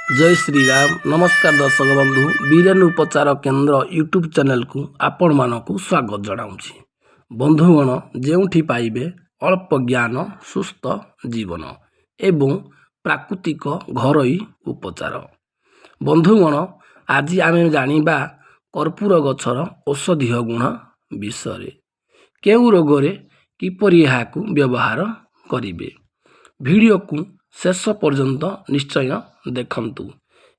जय श्री राम। नमस्कार दर्शक बंधु, बीरेन उपचार केन्द्र यूट्यूब चैनल को आपण मानक स्वागत जनाऊँगी। बंधुगण, जेउठी पाइबे अल्प ज्ञान, सुस्थ जीवन एवं प्राकृतिक घरोई उपचार। बंधुगण, आज आमे जानिबा कर्पूर गछर औषधीय गुण विषय। केउ रोगरे किपरि एहाकु व्यवहार करिवे। वीडियो को शेष पर्यंत निश्चय देखंतु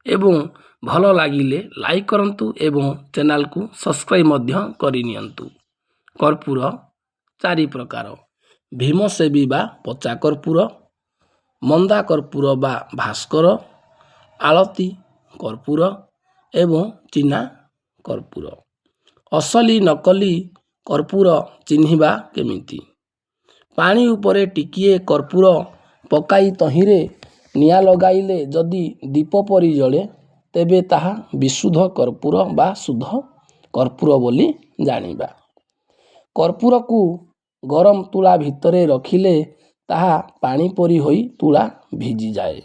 एवं भल लागिले लाइक करंतु एवं चैनल को सब्सक्राइब मध्य करिनियंतु। कर्पूर चारि प्रकार: भीमसेवी बा पचा कर्पूर, मंदा कर्पूर बा भास्कर, आलती कर्पूर एवं चीना कर्पूर। असली नकली कर्पूर चिन्हिबा केमिति? पानी उपरे टिकिए कर्पूर पकाई तहिरे निया लगाइले जदि दीप परि जले तेबे ताहा विशुद्ध कर्पूर बा शुद्ध कर्पूर बोली जानिबा। कर्पूर को गरम तुला भितरे रखिले ताहा पानी परि होई तुला भिजी जाए।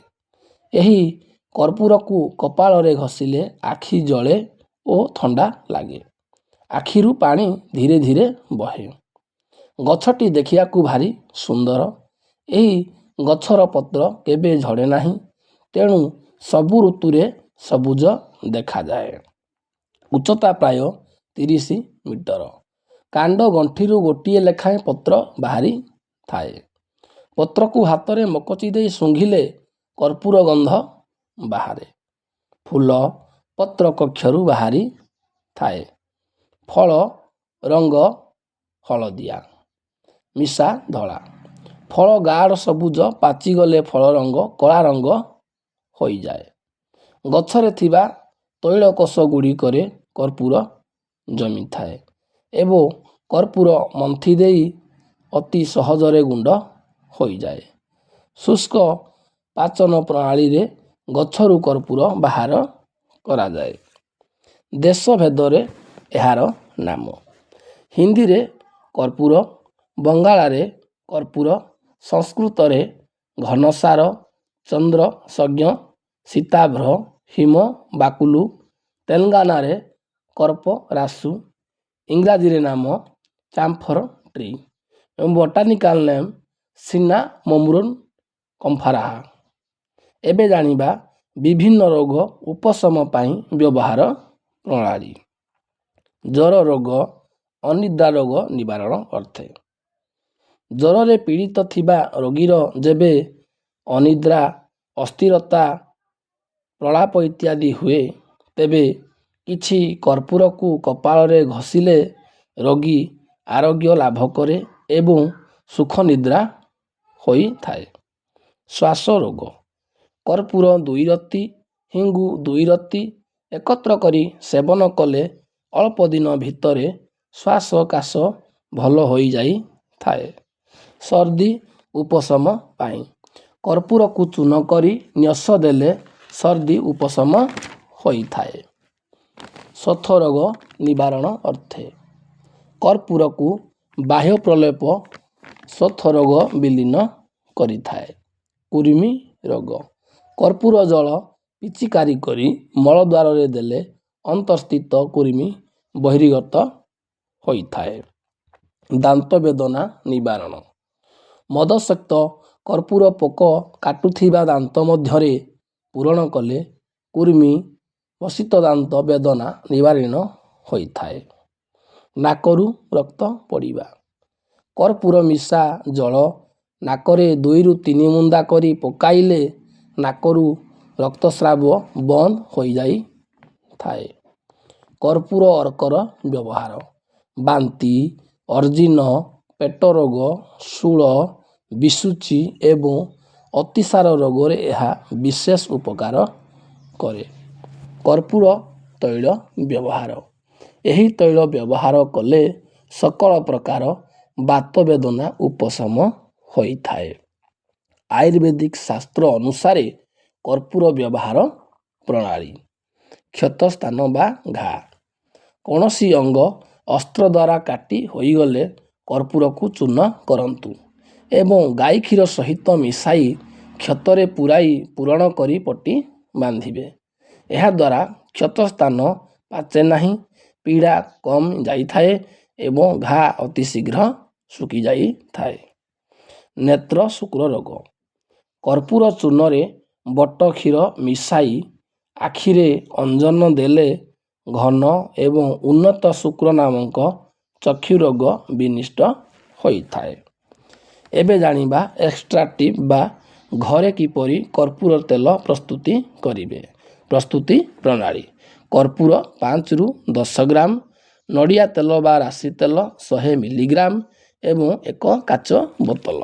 एही कर्पूर को कपाल रे घसिले आखि जले ओ ठंडा लागे। आखिरु पानी धीरे धीरे बहे। गछटी देखियाकू भारी सुंदर। एही गछर पत्र केबे झड़े नाही, तेणु सबु ऋतुरे सबुज देखा जाए। उच्चता प्राय 30 मीटर। कांड गंठिरु गोटिए लेखाएं पत्र बाहरी थाए। पत्र को हाथ में मकची दे सुंघिले कर्पूर गंध बाहरे। फूल पत्र कक्षरु बाहरी थाए। फल रंग हलदिया मिशा धला। फल गाढ़ सबुज, पाचिगले फल रंग कला रंग होई जाए। गछरे थिबा तैलकोष गुड़िकरे कर्पूर जमी थाए एवं कर्पूर मंथी देई अति सहजरे गुंड होई जाए। शुष्क पाचन प्रणाली रे गछरु कर्पूर बाहर करा जाए। देश भेदरे एहार नाम। हिंदी रे कर्पूर, बंगाला रे कर्पूर, संस्कृत रे घनसार, चंद्र सज्ञ, सीताभ्र, हिम बाकुलु, तेलंगाना रे कर्प रासु, इंग्राजी रे नाम चाम्फर ट्री एवं बोटानिकल नेम सिन्नामोमुम कम्फाराहा। एबे जानिबा विभिन्न रोग उपशम पाई व्यवहार प्रणाली। ज्वर रोग, अनिद्रा रोग निवारण अर्थे। ज्वर रे पीड़ित थिबा रोगीर जेबे अनिद्रा, अस्थिरता, प्रलाप इत्यादि हुए तेबे किछि कर्पूर को कपाल रे घसिले रोगी आरोग्य लाभ करे एवं सुख निद्रा होई थाए। श्वास रोग, कर्पूर 2 रत्ती, हिंगु 2 रत्ती एकत्र करी सेवन कले अल्प दिन भितरे श्वास काश भल होई जाई थाए। सर्दी उपशम पाई कर्पूर को चून करी न्यस देले सर्दी उपशम होई थाए। शोथ रोग निवारण अर्थे। कर्पूर को बाह्य प्रलेप शोथ रोग विलीन करी थाए। कुर्मी रोग, कर्पूर जल पिचिकारी करी मलद्वार रे देले अंतस्थित कुर्मी बहिर्गत होई थाए। दांत वेदना निवारण। मदसक्त कर्पूर पोक काटुथिबा दांत मध्यरे पूरण कले कुर्मी वसित दांत वेदना निवारण होई थाए। नाकरु रक्त पड़िबा, कर्पूर मिशा जल नाकरे 2 रु 3 मुंदा करी पकाइले नाकरु रक्तस्राव बंद होई जाई थाए। कर्पूर अर्कर व्यवहार। बांती, अर्जिन, पेट रोग, शूल, विशुचि एवं अतिसार रोगरे यह विशेष उपकार करे। कर्पूर तैल व्यवहार। एही तैल व्यवहार कले सकल प्रकार बात वेदना उपशम होई थाए। आयुर्वेदिक शास्त्र अनुसारे कर्पूर व्यवहार प्रणाली। क्षत स्थान बा घा। कौनसी अंग अस्त्र द्वारा काटी होई गले कर्पूर को चूर्ण करंतु एवं गाई क्षीर सहित मिसाई क्षतरे पुराई पूरण करी पट्टी ବାନ୍ଧିବେ। ଏହାଦ୍ୱାରା କ୍ଷତ ସ୍ଥାନ ପାଚେ ନାହିଁ, ପୀଡ଼ା କମ୍ ଯାଇଥାଏ ଏବଂ ଘା ଅତି ଶୀଘ୍ର ଶୁଖିଯାଇଥାଏ। ନେତ୍ର ଶୁକ୍ର ରୋଗ। କର୍ପୂର ଚୂର୍ଣ୍ଣରେ ବଟ କ୍ଷୀର ମିଶାଇ ଆଖିରେ ଅଞ୍ଜନ ଦେଲେ ଘନ ଏବଂ ଉନ୍ନତ ଶୁକ୍ର ନାମକ ଚକ୍ଷୁ ରୋଗ ବିନିଷ୍ଟ ହୋଇଥାଏ। ଏବେ ଜାଣିବା ଏକ୍ସଟ୍ରା ଟିପ୍ ବା ଘରେ କିପରି କର୍ପୂର ତେଲ ପ୍ରସ୍ତୁତି କରିବେ। ପ୍ରସ୍ତୁତି ପ୍ରଣାଳୀ: କର୍ପୂର 5ରୁ 10 ଗ୍ରାମ, ନଡ଼ିଆ ତେଲ ବା ରାଶି ତେଲ 100 ମିଲିଗ୍ରାମ ଏବଂ ଏକ କାଚ ବୋତଲ।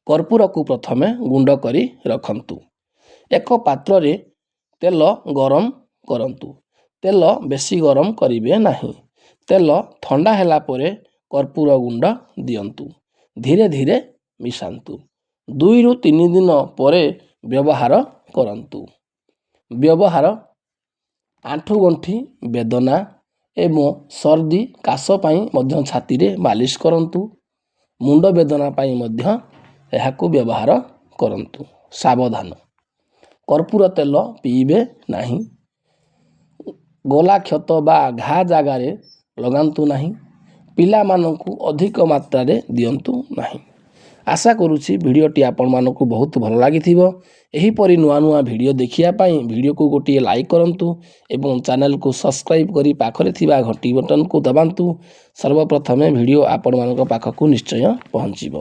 କର୍ପୂରକୁ ପ୍ରଥମେ ଗୁଣ୍ଡ କରି ରଖନ୍ତୁ। ଏକ ପାତ୍ରରେ ତେଲ ଗରମ କରନ୍ତୁ। ତେଲ ବେଶୀ ଗରମ କରିବେ ନାହିଁ। ତେଲ ଥଣ୍ଡା ହେଲା ପରେ କର୍ପୂର ଗୁଣ୍ଡ ଦିଅନ୍ତୁ। ଧୀରେ ଧୀରେ ମିଶାନ୍ତୁ। 2ରୁ 3 ଦିନ ପରେ ବ୍ୟବହାର କରନ୍ତୁ। ବ୍ୟବହାର: ଆଣ୍ଠୁଗଣ୍ଠି ବେଦନା ଏବଂ ସର୍ଦ୍ଦି କାଶ ପାଇଁ ମଧ୍ୟ ଛାତିରେ ମାଲିସ କରନ୍ତୁ। ମୁଣ୍ଡ ବେଦନା ପାଇଁ ମଧ୍ୟ ଏହାକୁ ବ୍ୟବହାର କରନ୍ତୁ। ସାବଧାନ: କର୍ପୂର ତେଲ ପିଇବେ ନାହିଁ। ଗଳା କ୍ଷତ ବା ଘା ଜାଗାରେ ଲଗାନ୍ତୁ ନାହିଁ। ପିଲାମାନଙ୍କୁ ଅଧିକ ମାତ୍ରାରେ ଦିଅନ୍ତୁ ନାହିଁ। ଆଶା କରୁଛି ଭିଡ଼ିଓଟି ଆପଣମାନଙ୍କୁ ବହୁତ ଭଲ ଲାଗିଥିବ। ଏହିପରି ନୂଆ ନୂଆ ଭିଡ଼ିଓ ଦେଖିବା ପାଇଁ ଭିଡ଼ିଓକୁ ଗୋଟିଏ ଲାଇକ୍ କରନ୍ତୁ ଏବଂ ଚ୍ୟାନେଲକୁ ସବସ୍କ୍ରାଇବ୍ କରି ପାଖରେ ଥିବା ଘଣ୍ଟି ବଟନକୁ ଦବାନ୍ତୁ। ସର୍ବପ୍ରଥମେ ଭିଡ଼ିଓ ଆପଣମାନଙ୍କ ପାଖକୁ ନିଶ୍ଚୟ ପହଞ୍ଚିବ।